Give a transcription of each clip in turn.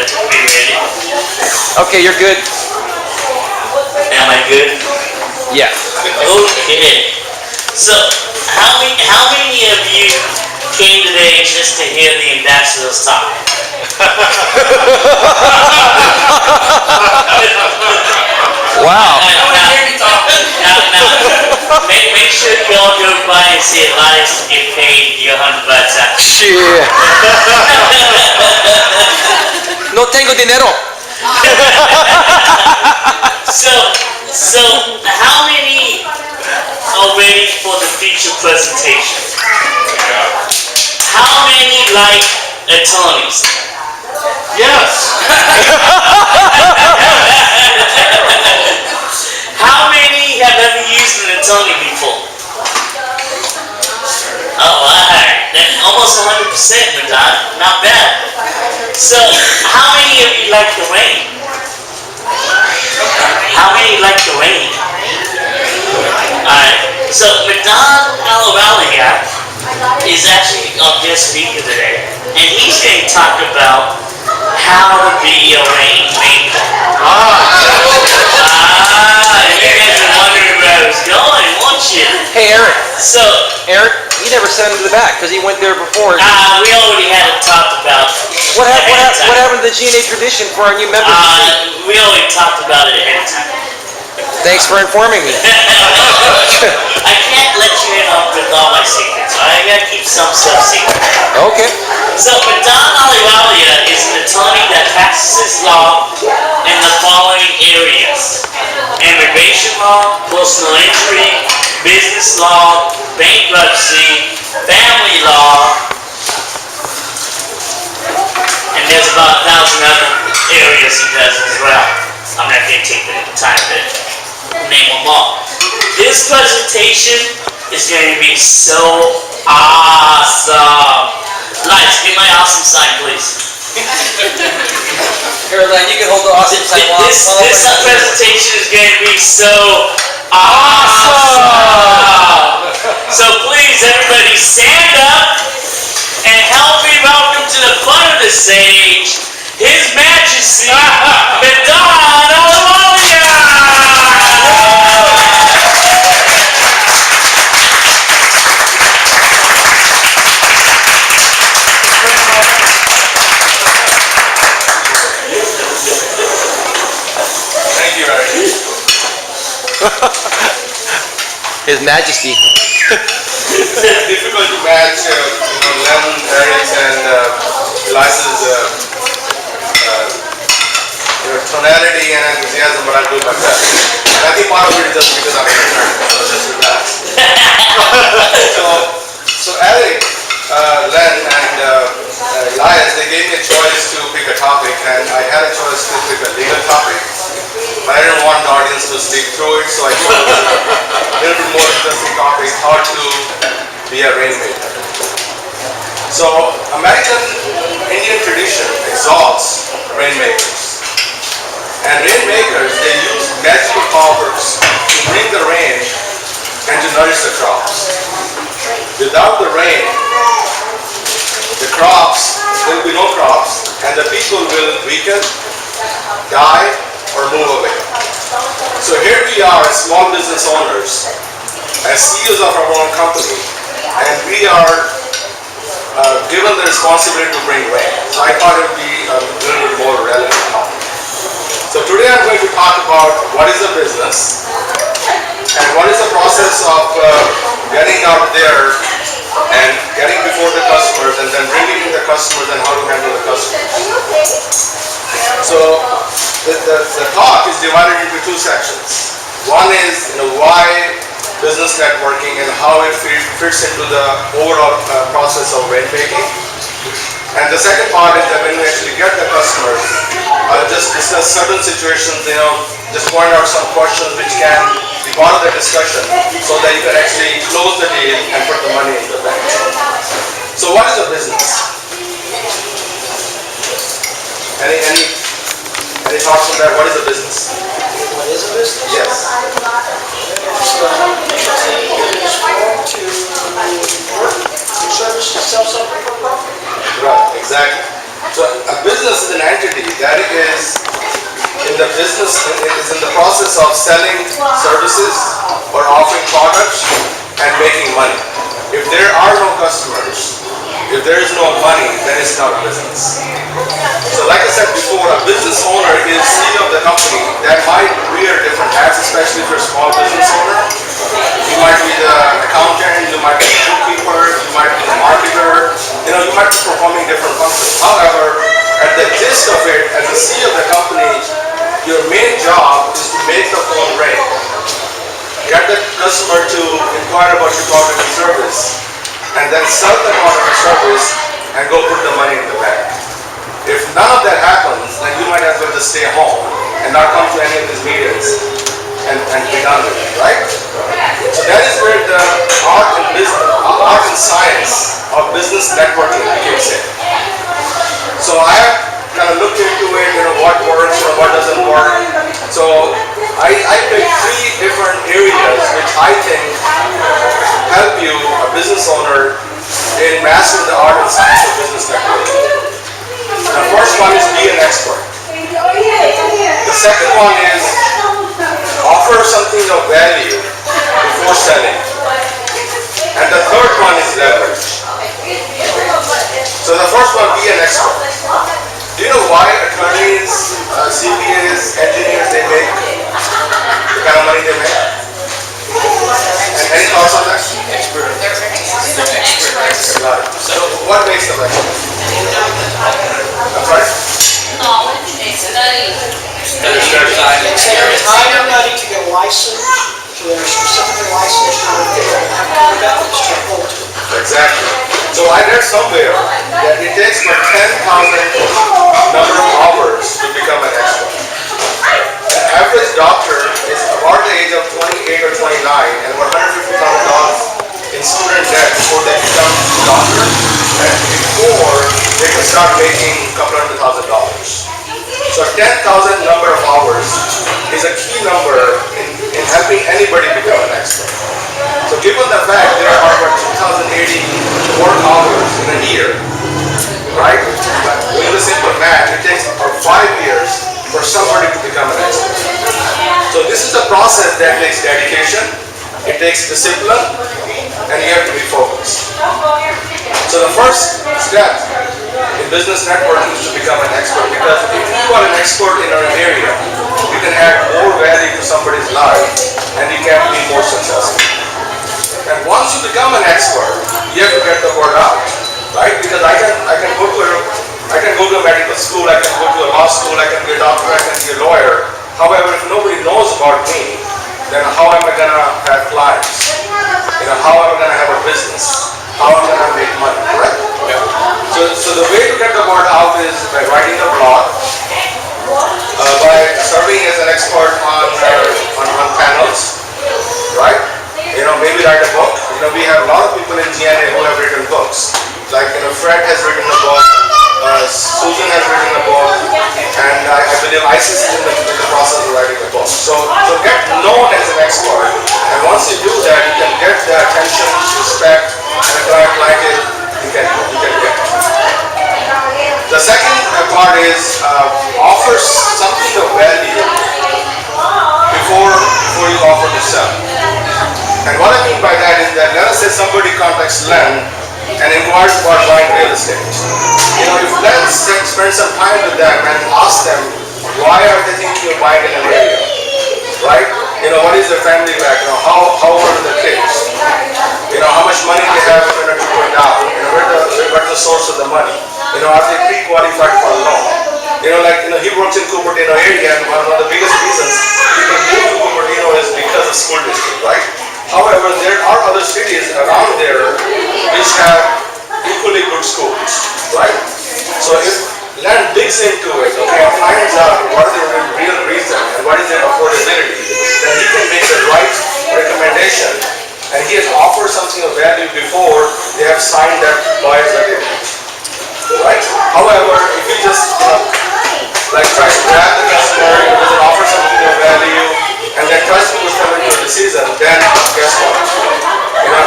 be ready. Okay, you're good. Am I good? Yeah. Okay. So, how many of you came today just to hear the ambassadors talk? Wow. Now, make sure you all go by and see Elias to get paid your $100 after. Shit. No tengo dinero. So, how many are ready for the feature presentation? How many like attorneys? Yes. How many have ever used an attorney before? Oh, alright. Almost 100%, Madan. Not bad. So, how many of you like the rain? How many like the rain? Alright. So, Madan Ahluwalia is actually our guest speaker today. And he's going to talk about how to be a rainmaker. You guys are wondering where I was going, weren't you? Hey, Eric. So, Eric, you never sent him to the back because he went there before. we already had it talked about. What happened to the GNA tradition for our new members? We already talked about it ahead of time. Thanks for informing me. I can't let you in with all my secrets. I gotta keep some stuff secret. Okay. So, Madan Ahluwalia is an attorney that practices law in the following areas: immigration law, personal injury, business law, bankruptcy, family law, and there's about 1,000 other areas he does as well. I'm not going to take the time to name them all. This presentation is going to be so awesome. Lights, give my awesome sign, please. Caroline, you can hold the awesome sign while This presentation is going to be so awesome. So please, everybody, stand up and help me welcome to the front of the stage His Majesty Madan Ahluwalia. Thank you, Eric. His Majesty. It's difficult to match, Len, Eric's, and Elias's tonality and enthusiasm, but I'll do my best. And I think part of it is just because I'm an attorney, so just relax. So Eric, Len, and Elias, they gave me a choice to pick a topic, and I had a choice to pick a legal topic, but I didn't want the audience to sleep through it, so I chose a little bit more interesting topic: how to be a rainmaker. So American Indian tradition exalts rainmakers, and rainmakers, they use magical powers to bring the rain and to nourish the crops. Without the rain, the crops, there will be no crops, and the people will weaken, die, or move away. So here we are as small business owners, as CEOs of our own company, and we are given the responsibility to bring rain. So I thought it would be a little bit more relevant topic. So today I'm going to talk about what is a business and what is the process of getting out there and getting before the customers and then bringing in the customers and how to handle the customers. So the talk is divided into two sections. One is why business networking and how it fits into the overall process of rainmaking. And the second part is that when we actually get the customers, I'll just discuss certain situations, just point out some questions which can be part of the discussion so that you can actually close the deal and put the money in the bank. So what is a business? Any thoughts on that? What is a business? What is a business? Yes. It's the entity that is formed to work, to service, to sell something for profit. Right, exactly. So a business is an entity that is in the business, is in the process of selling services or offering products and making money. If there are no customers, if there is no money, then it's not a business. So like I said before, a business owner is CEO of the company that might wear different hats, especially if you're a small business owner. You might be the accountant, you might be the bookkeeper, you might be the marketer, you might be performing different functions. However, at the gist of it, as the CEO of the company, your main job is to make the phone ring. Get the customer to inquire about your product and service, and then sell the product or service and go put the money in the bank. If none of that happens, then you might as well just stay home and not come to any of these meetings and be done with it, right? So that is where the art and science of business networking kicks in. So I have kind of looked into it, what works, what doesn't work. So I picked 3 different areas which I think help you, a business owner, in mastering the art and science of business networking. The first one is be an expert. The second one is offer something of value before selling. And the third one is leverage. So the first one, be an expert. Do you know why attorneys, CPAs, engineers, they make the kind of money they make? And any thoughts on that? They're experts. Got it. So what makes them experts? That's right. Knowledge, study. Take time and money to get licensed, so they're specifically licensed to have clear methods to hold to. Exactly. So I read somewhere that it takes about 10,000 number of hours to become an expert. An average doctor is about the age of 28 or 29 and about $150,000 in student debt before they become a doctor and before they can start making a couple $100,000. So 10,000 number of hours is a key number in helping anybody become an expert. So given the fact there are about 2,080 work hours in a year, right? But doing the simple math, it takes about 5 years for somebody to become an expert. So this is a process that takes dedication, it takes discipline, and you have to be focused. So the first step in business networking is to become an expert, because if you are an expert in an area, you can add more value to somebody's life and you can be more successful. And once you become an expert, you have to get the word out, right? Because I can go to a medical school, I can go to a law school, I can be a doctor, I can be a lawyer. However, if nobody knows about me, then how am I going to have clients? How am I going to have a business? How am I going to make money, correct? So the way to get the word out is by writing a blog, by serving as an expert on panels, right? Maybe write a book. We have a lot of people in GNA who have written books. Like, Fred has written a book, Susan has written a book, and I believe Isis is in the process of writing a book. So get known as an expert, and once you do that, you can get the attention, respect, and a client like it, you can get. The second part is offer something of value before you offer to sell. And what I mean by that is that, let us say somebody contacts Len and inquires about buying real estate. If Len spends some time with them and ask them, why are they thinking of buying in an area, right? What is their family background? How old are the kids? How much money they have in order to put down? Where's the source of the money? Are they pre-qualified for a loan? He works in Cupertino area, and one of the biggest reasons people move to Cupertino is because of school district, right? However, there are other cities around there which have equally good schools, right? So if Len digs into it, and finds out what is the real reason and what is their affordability, then he can make the right recommendation, and he has offered something of value before they have signed that buyer's agreement, right? However, if he just tries to grab the customer, doesn't offer something of value, and then tries to push them into a decision, then guess what?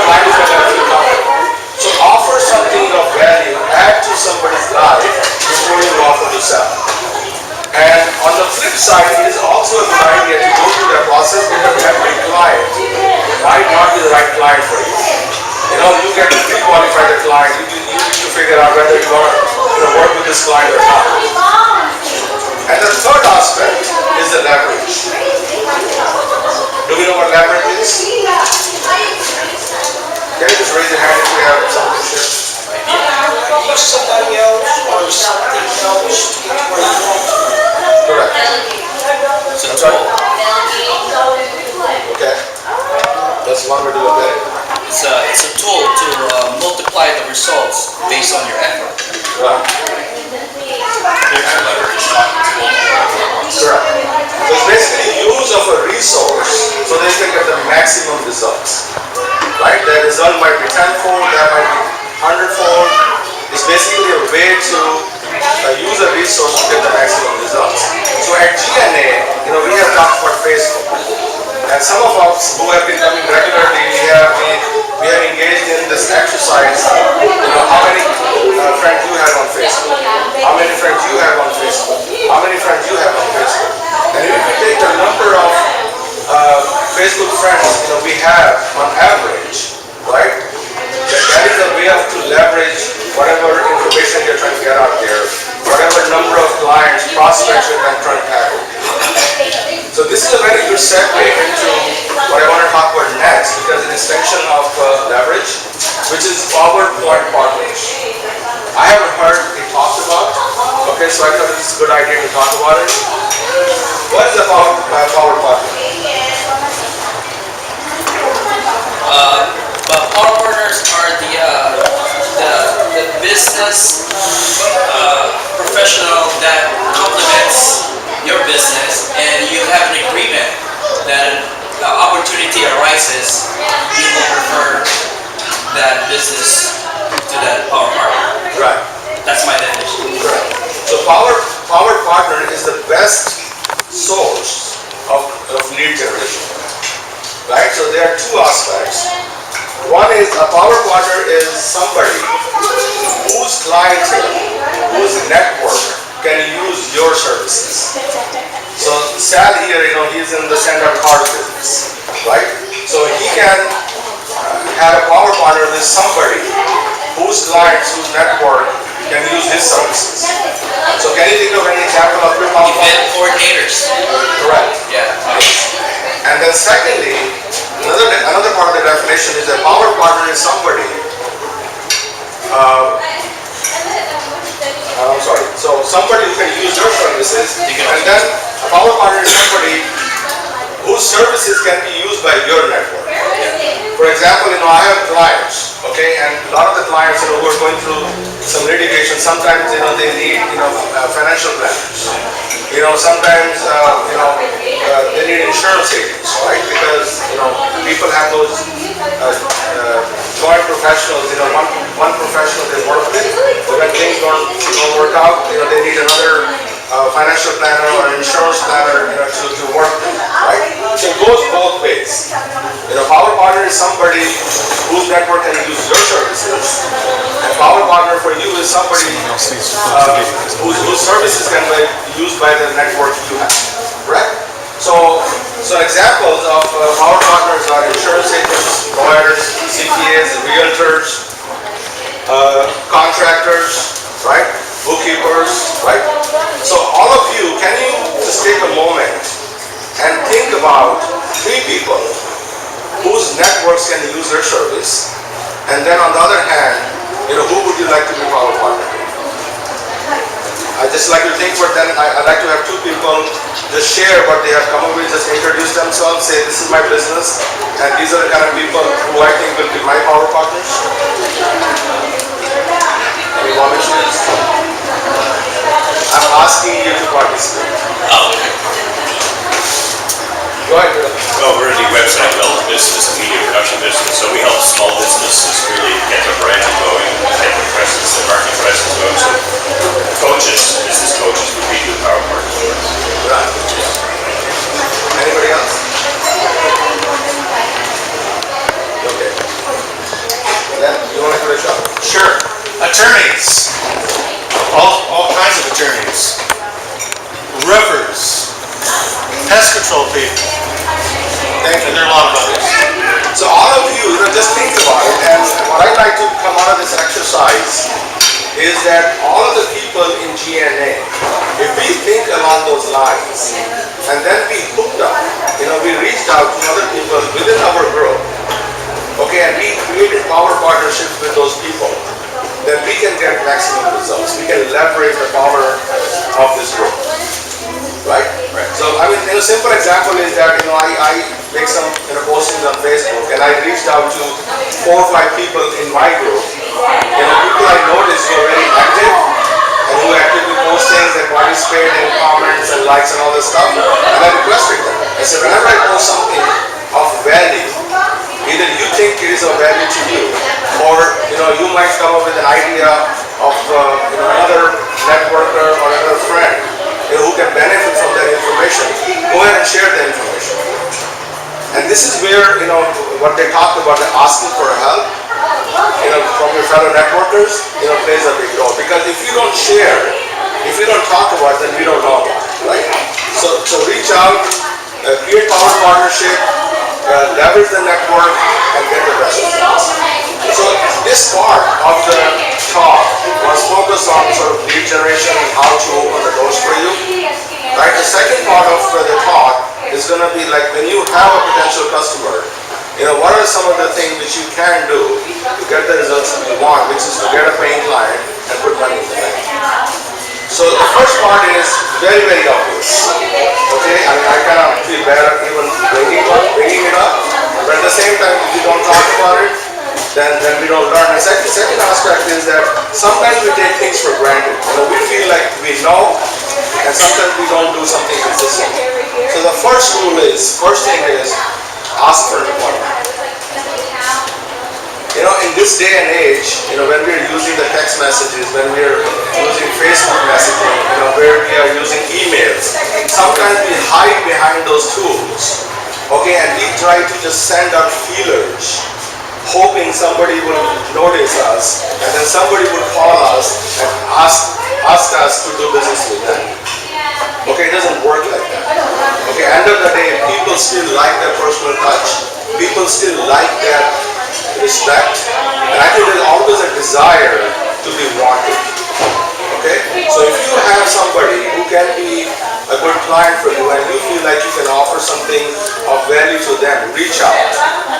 Client is not going to feel comfortable. So offer something of value, add to somebody's life before sell. And on the flip side, it is also a good idea to go through that process because every client might not be the right client for you. You know, you get to pre-qualify the client. You need to figure out whether you want to work with this client or not. And the third aspect is the leverage. Do we know what leverage is? Can you just raise your hand if we have something to share? Use somebody else or something else to get to where you want to. Correct. It's a I'm sorry? tool. Okay. That's one way to look at it. It's a tool to multiply the results based on your effort. Right. Correct. So it's basically use of a resource so they can get the maximum results. Right? The result might be tenfold, that might be 100-fold. It's basically a way to use a resource to get the maximum results. So at GNA, we have talked about Facebook. And some of us who have been coming regularly, we have engaged in this exercise. How many friends you have on Facebook? How many friends you have on Facebook? How many friends you have on Facebook? And if we take the number of Facebook friends we have on average, right? That is a way to leverage whatever information you're trying to get out there, whatever number of clients, prospects you're trying to tackle. So this is a very good segue into what I want to talk about next, because it's an extension of leverage, which is PowerPoint partners. I haven't heard it talked about, okay, so I thought it's a good idea to talk about it. What is a power partner? But power partners are the business professional that complements your business, and you have an agreement that the opportunity arises, you will refer that business to that power partner. Right. That's my definition. Right. So power partner is the best source of lead generation. Right? So there are two aspects. One is a power partner is somebody whose clientele, whose network can use your services. So Sal here, he's in the standard card business, right? So he can have a power partner with somebody whose clients, whose network can use his services. So can you think of any example of your power partner? Event coordinators. Correct. Yeah. And then secondly, another part of the definition is that power partner is somebody, I'm sorry, so somebody who can use your services, and then a power partner is somebody whose services can be used by your network. For example, I have clients, okay, and a lot of the clients, who are going through some litigation, sometimes, they need, financial planners. Sometimes, they need insurance agents, right? Because, people have those joint professionals, one professional they work with, but when things don't work out, they need another financial planner or insurance planner, to work with, right? So it goes both ways. Power partner is somebody whose network can use your services, and power partner for you is somebody whose services can be used by the network you have, correct? So examples of power partners are insurance agents, lawyers, CPAs, realtors, contractors, right? Bookkeepers, right? So all of you, can you just take a moment and think about 3 people whose networks can use their service, and then on the other hand, who would you like to be power partner with? I just like to think for them, I'd like to have 2 people just share what they have come up with, just introduce themselves, say this is my business, and these are the kind of people who I think will be my power partners. Any volunteers? I'm asking you to participate. Oh. Go ahead, Bill. Well, we're in the website development business and media production business, so we help small businesses really get their brand going, get their presence, their market presence going. So coaches, business coaches would be good power partners. Right. Anybody else? Okay. Then, you want to give it a shot? Sure. Attorneys. All kinds of attorneys. pest control people, Thank and you. there are a lot of others. So all of you, just think about it, and what I'd like to come out of this exercise is that all of the people in GNA, if we think along those lines, and then we hooked up, we reached out to other people within our group, okay, and we created power partnerships with those people, then we can get maximum results. We can leverage the power of this group, right? So, I mean, a simple example is that, I make some postings on Facebook, and I reached out to 4 or 5 people in my group, people I noticed who are very active, and who actively post things and participate in comments and likes and all this stuff, and I requested them. I said, whenever I post something of value, either you think it is of value to you, or you might come up with an idea of another networker or another friend who can benefit from that information, go ahead and share the information. And this is where what they talked about, the asking for help from your fellow networkers plays a big role, because if you don't share, if you don't talk about it, then we don't know about it, right? So reach out, create power partnership, leverage the network, and get the best results. So this part of the talk was focused on sort of lead generation and how to open the doors for you, right? The second part of the talk is going to be like, when you have a potential customer, what are some of the things which you can do to get the results that you want, which is to get a paying client and put money in the bank. So the first part is very, very obvious. Okay, I mean, I kind of feel bad even bringing it up, but at the same time, if you don't talk about it, then we don't learn. And second aspect is that sometimes we take things for granted. We feel like we know, and sometimes we don't do something consistent. So the first thing is, ask for an appointment. In this day and age, when we're using the text messages, when we're using Facebook messaging, where we are using emails, sometimes we hide behind those tools, okay, and we try to just send out feelers, hoping somebody will notice us, and then somebody will call us and ask us to do business with them. Okay, it doesn't work like that. Okay, end of the day, people still like that personal touch. People still like that respect. And I think there's always a desire to be wanted. Okay? So if you have somebody who can be a good client for you and you feel like you can offer something of value to them, reach out.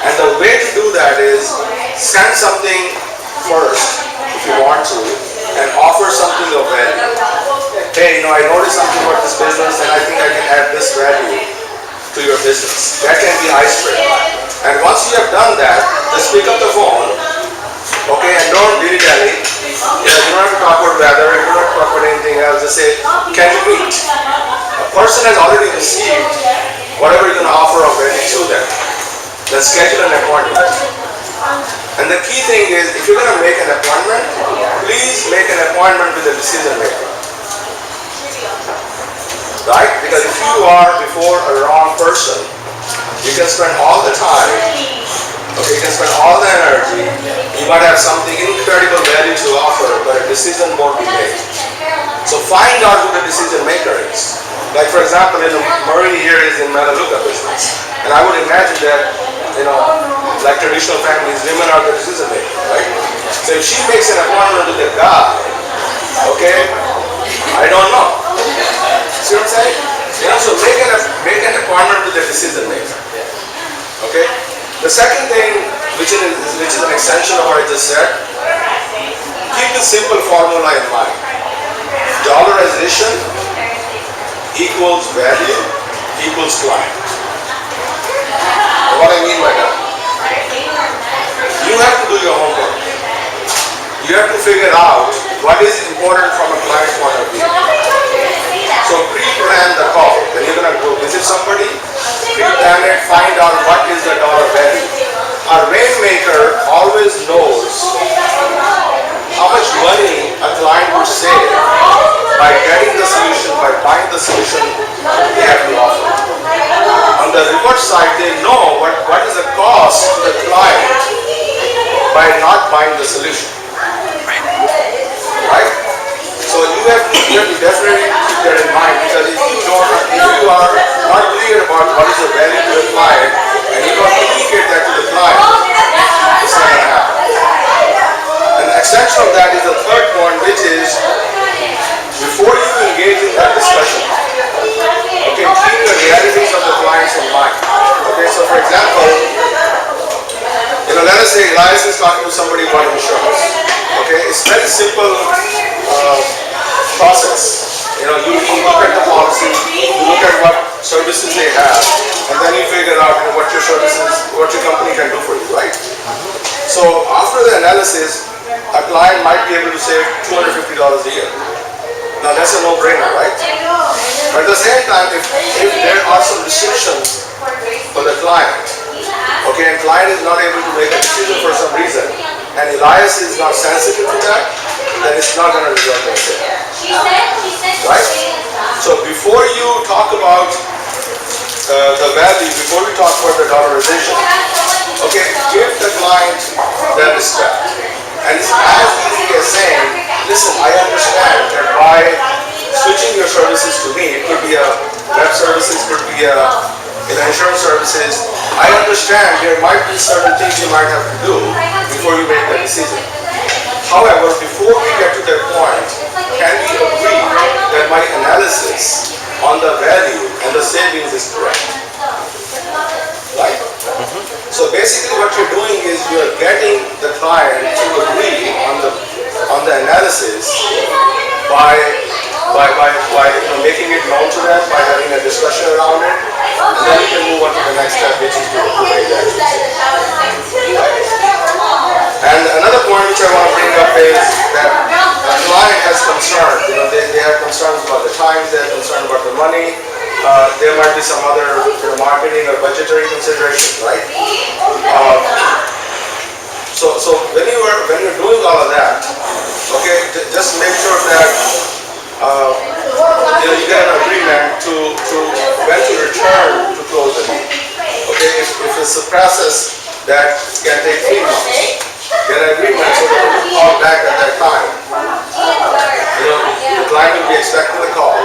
And the way to do that is send something first, if you want to, and offer something of value. Hey, I noticed something about this business and I think I can add this value to your business. That can be icebreaker. And once you have done that, just pick up the phone, okay, and don't dilly-dally. You don't have to talk about weather, you don't have to talk about anything else. Just say, can you meet? A person has already received whatever you're going to offer of value to them. Then schedule an appointment. And the key thing is, if you're going to make an appointment, please make an appointment with the decision maker. Right? Because if you are before a wrong person, you can spend all the time, okay, you can spend all the energy, you might have something incredible value to offer, but a decision won't be made. So find out who the decision maker is. Like for example, Murray here is in Melas business, and I would imagine that, like traditional families, women are the decision maker, right? So if she makes an appointment with a guy, okay, I don't know. See what I'm saying? So make an appointment with the decision maker. Okay? The second thing, which is an extension of what I just said, keep the simple formula in mind. Dollarization equals value equals client. What I mean by that? You have to do your homework. You have to figure out what is important from a client's point of view. So pre-plan the call. When you're going to go visit somebody, pre-plan it, find out what is the dollar value. A rainmaker always knows how much money a client will save by getting the solution, by buying the solution they have to offer. On the reverse side, they know what is the cost to the client by not buying the solution. Right? So you have to definitely keep that in mind, because if you are not doing services they have, and then you figure out what your services, what your company can do for you, right? So after the analysis, a client might be able to save $250 a year. Now that's a no-brainer, right? But at the same time, if there are some restrictions for the client, okay, and client is not able to make a decision for some reason, and Elias is not sensitive to that, then it's not going to result in a sale. Right? So before you talk about the value, before we talk about the dollarization, okay, give the client that respect. And it's as easy as saying, listen, I understand that by switching your services to me, it could be a web services, could be a insurance services. I understand there might be certain things you might have to do before you make that decision. However, before we get to that point, can we agree that my analysis on the value and the savings is correct? Right? So basically what you're doing is you're getting the client to agree on the analysis by making it known to them, by having a discussion around it, and then you can move on to the next step, which is to approve that. And another point which I want to bring up is that a client has concerns. They have concerns about the time, they have concerns about the money. There might be some other marketing or budgetary considerations, right? So when you're doing all of that, okay, just make sure that you get an agreement to when to return to close the deal. Okay, if it's a process that can take 3 months, get an agreement so that you call back at that time. The client will be expecting the call,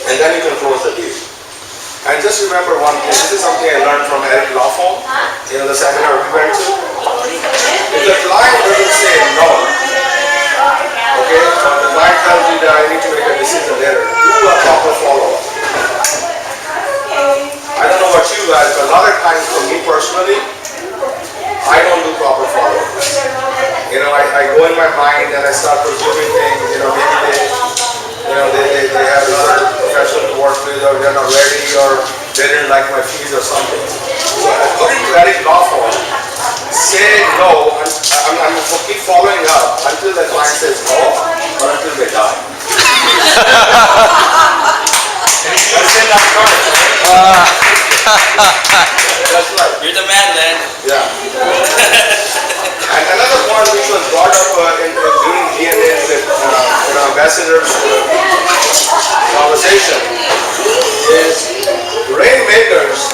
and then you can close the deal. And just remember one thing, this is something I learned from Eric Law Firm, the seminar we went to. If the client doesn't say no, okay, the client tells you that I need to make a decision later, do a proper follow-up. I don't know about you guys, but a lot of times for me personally, I don't do proper follow-ups. I go in my mind and I start presuming things, maybe they have other professional to work with, or they're not ready, or they didn't like my fees or something. So according to Eric Law Firm, say no, I'm going to keep following up until the client says no, or until they die. And if you send out cards, right? That's right. You're the man, then. Yeah. And another point which was brought up during GNA with ambassadors conversation is rainmakers,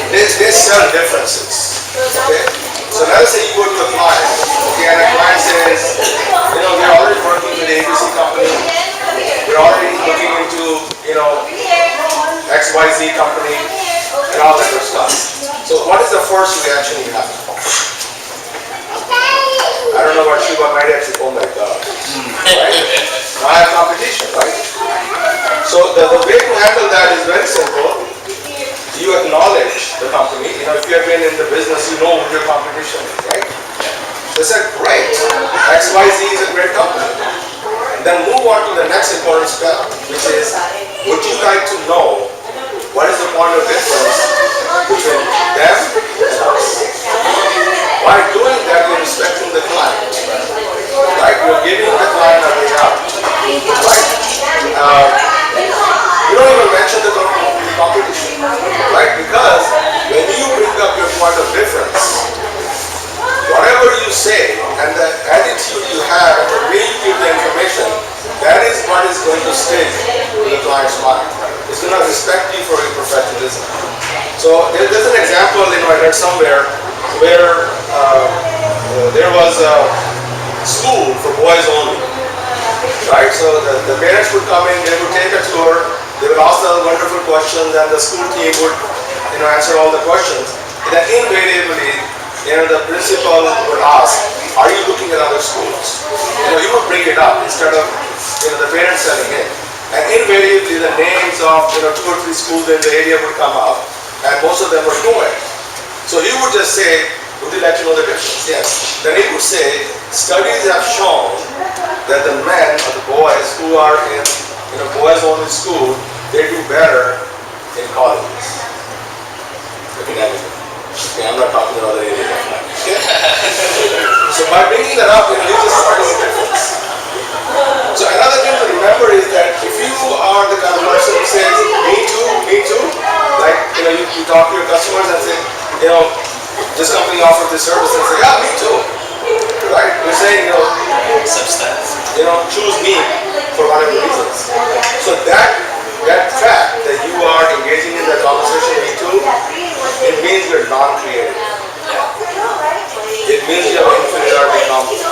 they sell differences. Okay? So let's say you go to a client, okay, and a client says, we're already working with the ABC company, we're already looking into, XYZ company, and all that good stuff. So what is the first reaction you have? I don't know about you, but my reaction is, oh my God. Right? Now I have competition, right? So the way to handle that is very simple. You acknowledge the company. If you have been in the business, you know who your competition is, right? They said, great, XYZ is a great company. And then move on to the next important step, which is, would you like to know what is the point of difference between them and us? By doing that, you're respecting the client. Right? You're giving the client a way out. Right? You don't even mention the competition. Right? Because when you bring up your point of difference, whatever you say and the attitude you have and the way you give the information, that is what is going to stick in the client's mind. It's going to respect you for your professionalism. So there's an example, I read somewhere where there was a school for boys only. Right? So the parents would come in, they would take a tour, they would ask the wonderful questions, and the school team would answer all the questions. And then invariably, the principal would ask, are you looking at other schools? You would bring it up instead of the parents telling him. And invariably the names of 2 or 3 schools in the area would come up, and most of them were co-ed. So he would just say, would you like to know the difference? Yes. Then he would say, studies have shown that the men or the boys who are in boys only school they do better in colleges. Academically. Okay, I'm not talking about the area of life. Okay? So by bringing that up, it gives us quite a difference. So another thing to remember is that if you are the kind of person who says, me too, like, you talk to your customers and say, this company offers this service and say, yeah, me too. Right? You're saying, choose me for whatever reasons. So that fact that you are engaging in that conversation, me too, it means you're non-creative. It means you have inferiority complex.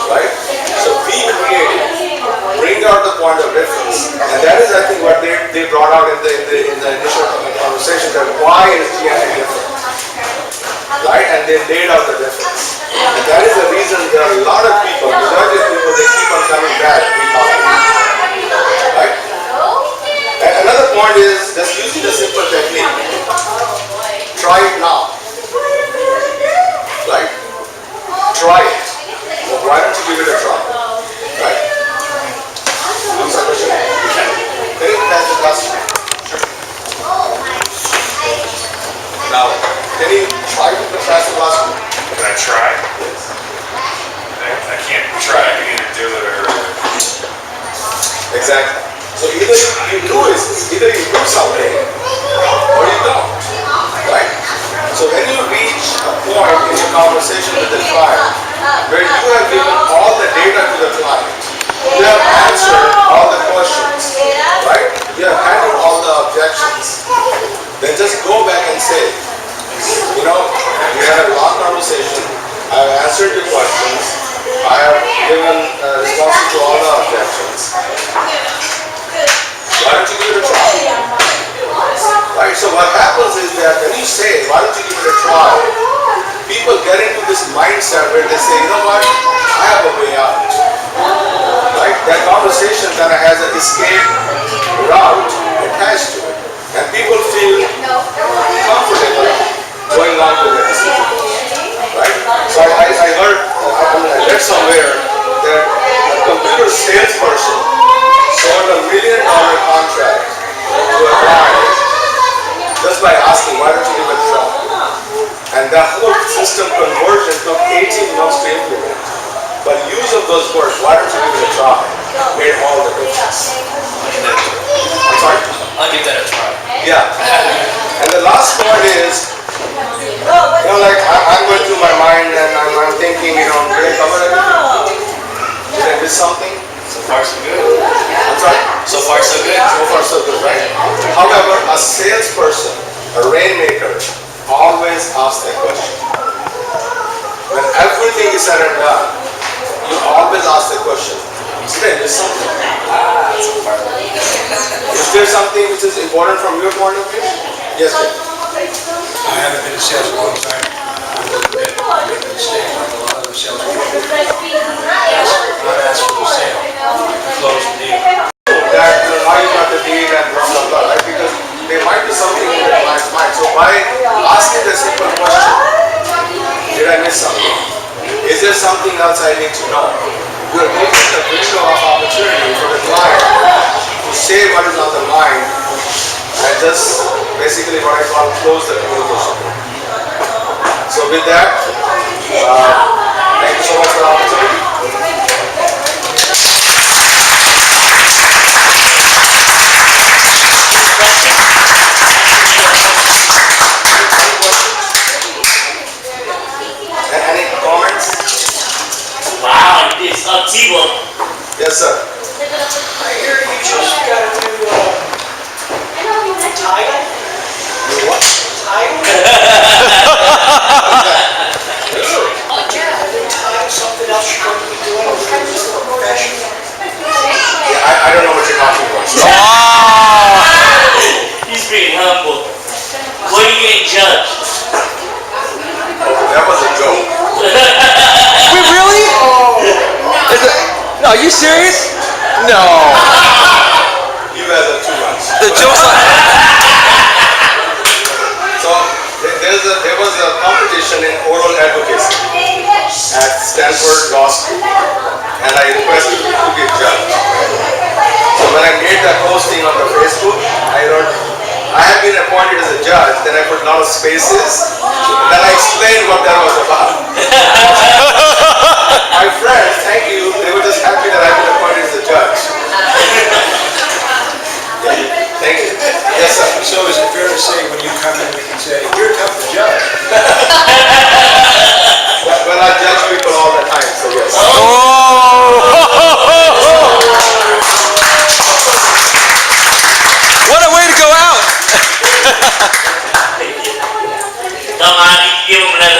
Right? So be creative. Bring out the point of difference. And that is, I think, what they brought out in the initial conversation, that why is GNA different? Right? And they laid out the difference. And that is the reason there are a lot of people, majority of people, they keep on coming back and talking. Right? And another point is just using a simple technique. Try it now. Right? Try it. Well, why don't you give it a try? Right? I'm sorry. Can you pass the glass? Sure. Now, can you try to pass the glass? Can I try? I can't try. I can either do it or... Exactly. So either you do something or you don't. Right? So when you reach a point in your conversation with the client where you have given all the data to the client, you have answered all the questions, right? You have handled all the objections, then just go back and say, we had a long conversation, I have answered your questions, I have given responses to all the objections. Why don't you give it a try? Right, so what happens is that when you say, why don't you give it a try, people get into this mindset where they say, you know what, I have a way out. Right, that conversation kind of has an escape route attached to it. And people feel comfortable going on with it. Right, so I heard, I read somewhere that a computer salesperson sold $1 million contract to a client just by asking, why don't you give it a try? And that whole system conversion took 18 months to implement. But use of those words, why don't you give it a try, made all the difference. I'm sorry? I'll give that a try. Yeah. And the last part is, like I'm going through my mind and I'm thinking, did I cover everything? Did I miss something? So far, so good. I'm sorry? So far, so good. So far, so good, right? However, a salesperson, a rainmaker, always asks that question. When everything is said and done, you always ask the question, did I miss something? Is there something which is important from your point of view? Yes, sir. I haven't been in sales a long time. I'm a little bit staying like a lot of the sales people. Not ask for the sale, close the deal. That how you got the deal and blah blah blah, right? Because there might be something in your client's mind. So by asking the simple question, did I miss something? Is there something else I need to know? You're making the window of opportunity for the client to say what is on the mind and just basically what I call close the communication. So with that, thank you so much for the opportunity. Any comments? Wow, it's up T-Book. Yes, sir. I hear you just got a new title. You what? Title? Title, something else you're going to be doing with your profession. Yeah, I don't know what you're talking about. He's being humble. What are you getting judged? That was a joke. Wait, really? No, are you serious? No. You guys are too much. The joke's like... So there was a competition in oral advocacy at Stanford Law School, and I requested to be judged. So when I hate that posting on the Facebook. I have been appointed as a judge, then I put a lot of spaces, then I explained what that was about. My friends, thank you, they were just happy that I've been appointed as a judge. Thank you. Yes, sir. So is it fair to say when you come in, we can say, here comes the judge? Well, I judge people all the time, so yes. What a way to go out! Come on, you can give them another